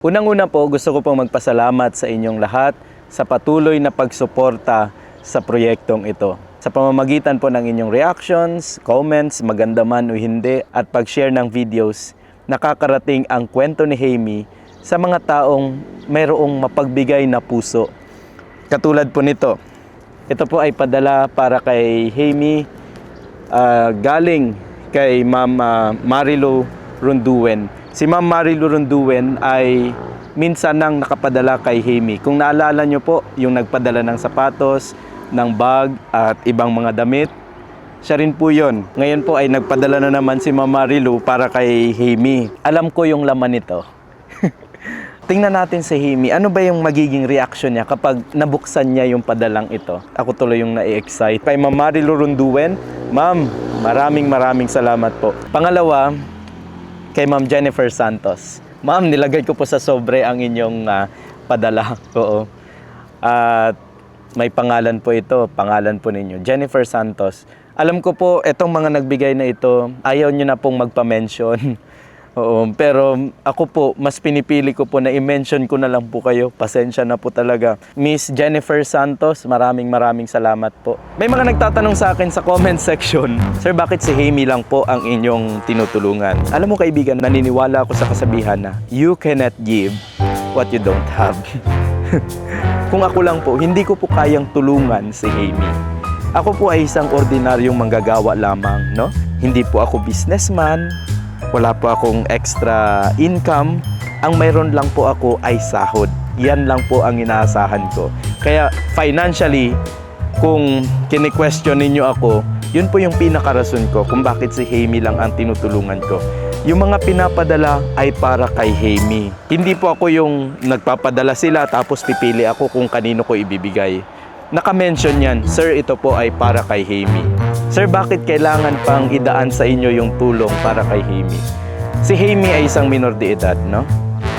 Unang-una po, gusto ko pong magpasalamat sa inyong lahat sa patuloy na pagsuporta sa proyektong ito. Sa pamamagitan po ng inyong reactions, comments, maganda man o hindi, at pag-share ng videos, nakakarating ang kwento ni Jaime sa mga taong mayroong mapagbigay na puso. Katulad po nito. Ito po ay padala para kay Jaime, galing kay Ma'am Marilu Runduen. Si Ma'am Marilu Runduen ay minsan nang nakapadala kay Jaime. Kung naalala nyo po, yung nagpadala ng sapatos, ng bag at ibang mga damit, siya rin po yun. Ngayon po ay nagpadala na naman si Ma'am Marilu para kay Jaime. Alam ko yung laman nito. Tingnan natin si Jaime. Ano ba yung magiging reaction niya kapag nabuksan niya yung padalang ito? Ako tuloy yung na-excite. Kay Ma'am Marilu Runduen, Ma'am, maraming salamat po. Pangalawa, kay Ma'am Jennifer Santos. Ma'am, nilagay ko po sa sobre ang inyong padala. Oo. At may pangalan po ito, pangalan po ninyo, Jennifer Santos. Alam ko po, itong mga nagbigay na ito, ayaw nyo na pong magpa-mention. Oo, pero ako po, mas pinipili ko po na i-mention ko na lang po kayo. Pasensya na po talaga. Miss Jennifer Santos, maraming salamat po. May mga nagtatanong sa akin sa comment section, Sir, bakit si Jaime lang po ang inyong tinutulungan? Alam mo kaibigan, naniniwala ako sa kasabihan na you cannot give what you don't have. Kung ako lang po, hindi ko po kayang tulungan si Jaime. Ako po ay isang ordinaryong manggagawa lamang, no? Hindi po ako businessman. Wala po akong extra income. Ang mayroon lang po ako ay sahod. Yan lang po ang inaasahan ko. Kaya financially, kung kini-question ninyo ako, yun po yung pinakarason ko kung bakit si Jaime lang ang tinutulungan ko. Yung mga pinapadala ay para kay Jaime. Hindi po ako yung nagpapadala sila tapos pipili ako kung kanino ko ibibigay. Naka-mention yan, Sir, ito po ay para kay Jaime. Sir, bakit kailangan pang idaan sa inyo yung tulong para kay Jaime? Si Jaime ay isang minor de edad, no?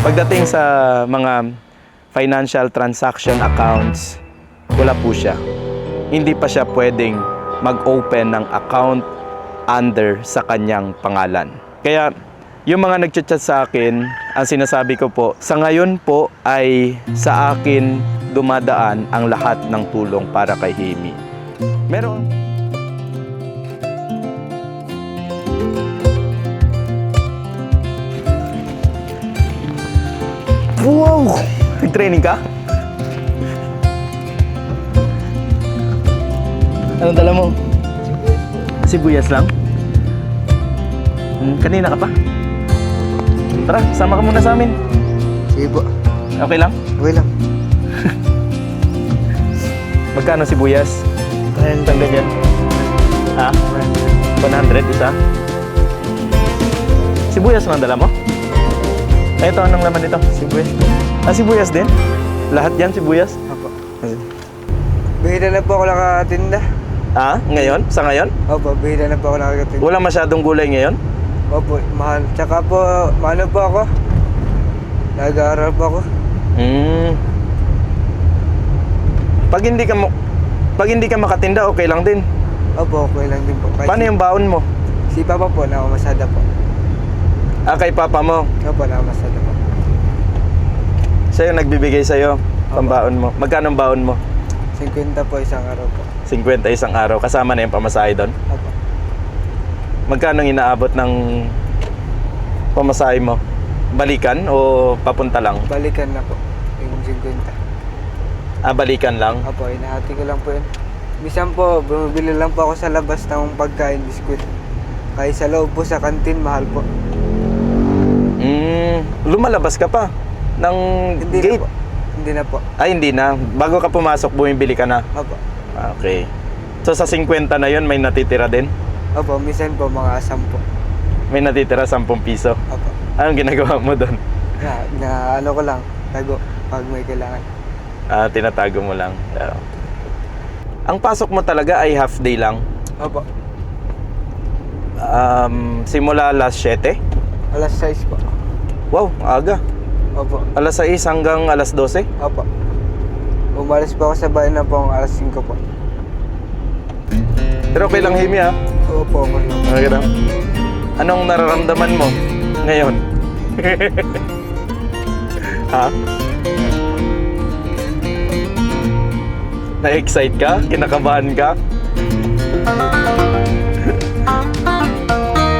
Pagdating sa mga financial transaction accounts, wala po siya. Hindi pa siya pwedeng mag-open ng account under sa kanyang pangalan. Kaya, yung mga nagchat-chat sa akin, ang sinasabi ko po, sa ngayon po ay sa akin dumadaan ang lahat ng tulong para kay Jaime. Meron. Wow! Nag-training ka? Anong dala mo? Sibuyas lang? Kanina ka pa? Tara, sama ka muna sa amin. Sige po. Okay lang? Okay lang. Magkano sibuyas? Isang ganyan? Ha? 100 isa? Sibuyas lang dala mo? Ay, ito, anong laman nito? Sibuyas po. Sibuyas din? Lahat yan, sibuyas? Opo. Bihira na po ako nakatinda. Ngayon? Sa ngayon? Opo, bihira na po ako nakatinda. Wala masyadong gulay ngayon? Opo, mahal. Tsaka po, maano po ako? Nag-aaral po ako. Pag hindi ka makatinda, okay lang din. Opo, okay lang din po. Kahit Paano yung baon mo? si Papa po, nakamasada po. Kay papa mo. Opo, nakamasada po. Siya yung nagbibigay sa'yo, pambaon mo. Magkano ang baon mo? 50 po isang araw po. 50 isang araw. Kasama na yung pamasahe doon? Opo. Magkano inaabot ng pamasahe mo? Balikan o papunta lang? Balikan na po. Yung 50. Balikan lang? Opo, inahati ko lang po yun. Minsan po, bumibili lang po ako sa labas ng pagkain, biskuit. Kaya sa loob po sa kantin, mahal po. Lumalabas ka pa ng Hindi gate? na po. Hindi na po. Hindi na. Bago ka pumasok, bumibili ka na? Opo. Okay. So sa 50 na yun, may natitira din? Opo, minsan po mga 10 po. May natitira 10 piso? Opo. Anong ginagawa mo doon? Na ano ko lang, tago pag may kailangan. Tinatago mo lang. Ang pasok mo talaga ay half day lang? Opo. Simula alas 7? Alas 6 po. Wow, aga. Opo. Alas 6 hanggang alas 12? Opo. Umalis po ako sa bahay na po ang alas 5 po. Pero okay lang, Jaime, ha? Opo, okay lang. Okay lang. Anong nararamdaman mo ngayon? Ha? Na-excite ka? Kinakabahan ka?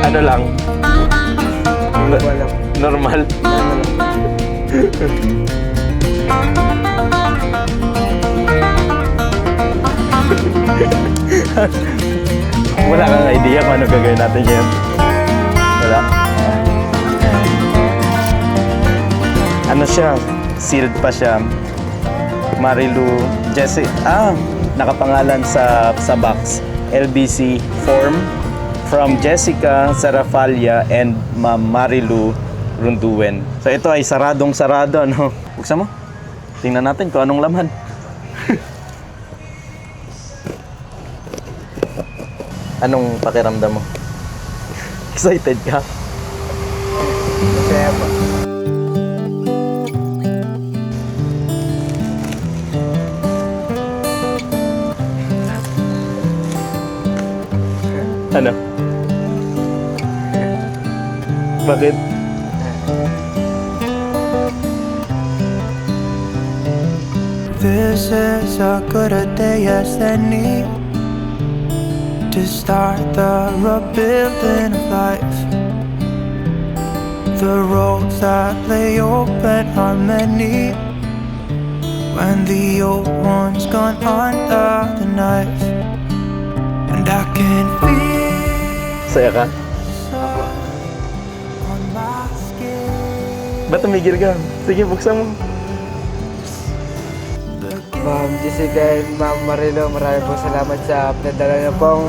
Ano lang? Wala. Normal? Wala kang idea kung ano gagawin natin ngayon? Wala? Ano siya? Sealed pa siya. Marilu Jesse. Nakapangalan sa box. LBC form from Jessica Sarafalia and Ma'am Marilu Runduen. So ito ay saradong-sarado, no? Buksan mo. Tingnan natin kung anong laman. Anong pakiramdam mo? Excited ka? Masaya po. Ano? Bakit? This is a good a day as any to start the rebuilding of life. The roads that lay open are many when the old one's gone under the knife, and I can feel Saya ka? on my skin. Ba't tumigil ka? Sige, buksan mo. Ma'am Jessica and Ma'am Marilo, maraming po salamat sa pinadala niyo pong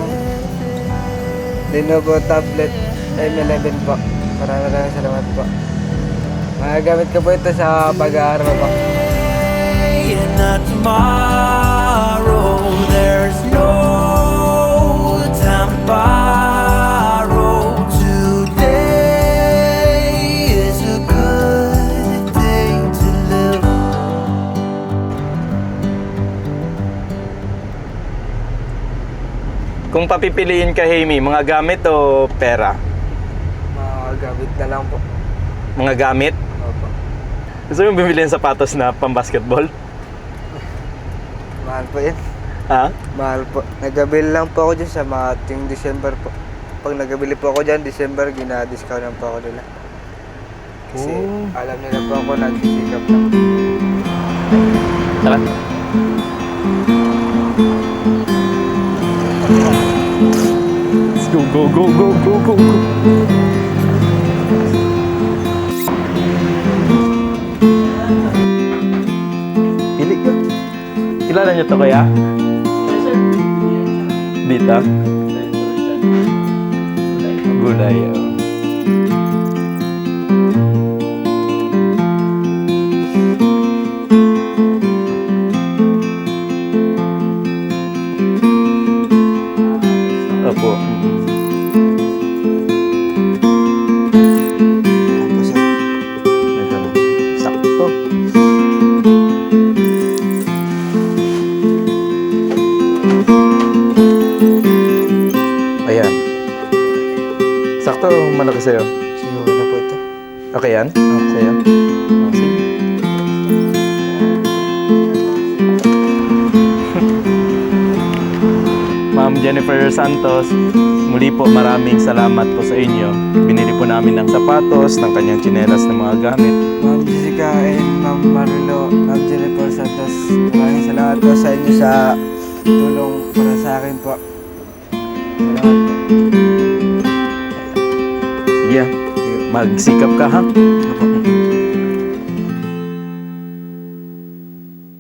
Lenovo tablet M11 po. Maraming salamat po. Magagamit ko po ito sa pag-aaral po. In the tomorrow, there's no time to borrow. Today is a good day to live. Kung papipiliin ka, Haimie, mga gamit o pera? Magagamit na lang po. Mga gamit? Opo. Gusto mo bumili ng sapatos na pang-basketball? Mahal po yun. Ha? Mahal po. Nagabili lang po ako dyan sa mating December po. Pag nagabili po ako dyan, December, gina-discount lang po ako nila. Kasi Oh. alam nila po ako nagsisikap lang. Tara. Let's go, go, go, go, go, go, go. Pili ka. Kilala niyo to kaya? Dito? Gulay. Oh. Opo. Tapos Sakto. Ayan. Sakto, malaki sa'yo. siguro na po ito. Okay yan? Sa'yo? Oh, sige. Ma'am Jennifer Santos, muli po maraming salamat po sa inyo. Binili po namin ng sapatos, ng kanyang tsinelas na mga gamit. Ma'am Jessica and Ma'am Marilo, Ma'am Jennifer Santos, maraming salamat po sa inyo sa tulong para sa akin po. Salamat po. Sige, magsikap ka ha. Opo.